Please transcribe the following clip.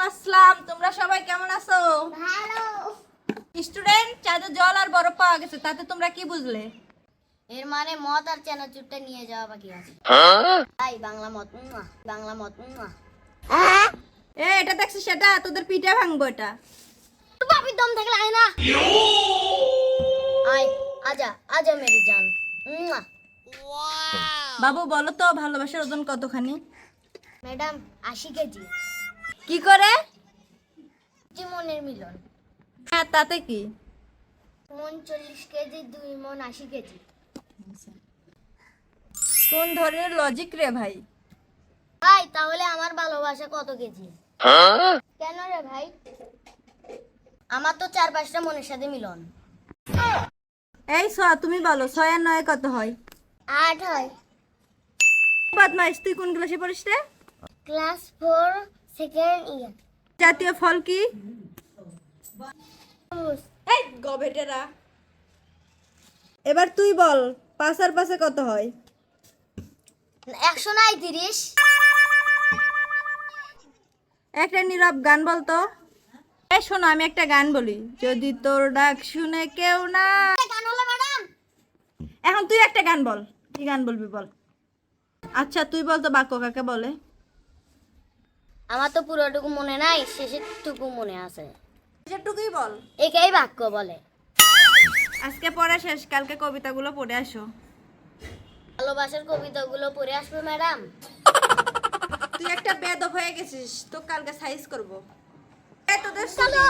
আসসালাম। তোমরা সবাই কেমন আছো? ভালো। স্টুডেন্ট, চাঁদে জল আর বরফ পাওয়া গেছে, তাতে তোমরা কি বুঝলে? এর মানে মদ আর চানাচুরটা নিয়ে যাওয়া বাকি আছে। তাই বাংলা মত বাংলা মত এটা দেখছিস, সেটা তোদের পিঠে ভাঙবো এটা। তো বাপি দম থাকলে আয় না। আয়, আজা আজা মেরি জান। বাবু বলো তো, ভালোবাসার ওজন কতখানি? Madam 80 KG. কি করে? মনের মিলন। হ্যাঁ, তাতে কি? মন 40 কেজি, 2 মন 80 কেজি। কোন ধরনের লজিক রে ভাই? ভাই তাহলে আমার ভালোবাসা কত কেজি? কেন রে ভাই? আমার তো 4-5টা মনের সাথে মিলন। এই সোয়া, তুমি বলো 6 আর 9 কত হয়? 8 হয়। বদমাইশ, তুই কোন ক্লাসে পড়িস রে? Class 4 second year. জাতীয় ফল কি? এই গবেটেরা। এবার তুই বল, 5 আর 5 কত হয়? 139। একটা নীরব গান বলতো। এই শোনো, আমি একটা গান বলি। যদি তোর ডাক শুনে কেউ না। গান হলো ম্যাডাম। এখন তুই একটা গান বল। কি গান বলবি বল? আচ্ছা তুই বল তো, বাক্য কাকে বলে? আমার তো পুরোটুকু মনে নাই, শেষের টুকু মনে আছে। যেটুকুই বল। একেই বাক্য বলে। আজকে পড়া শেষ, কালকে কবিতাগুলো পড়ে আসো। ভালোবাসার কবিতাগুলো পড়ে আসবে ম্যাডাম। তুই একটা বেয়াদব হয়ে গেছিস, তো কালকে সাইজ করবো। তোদের চলো।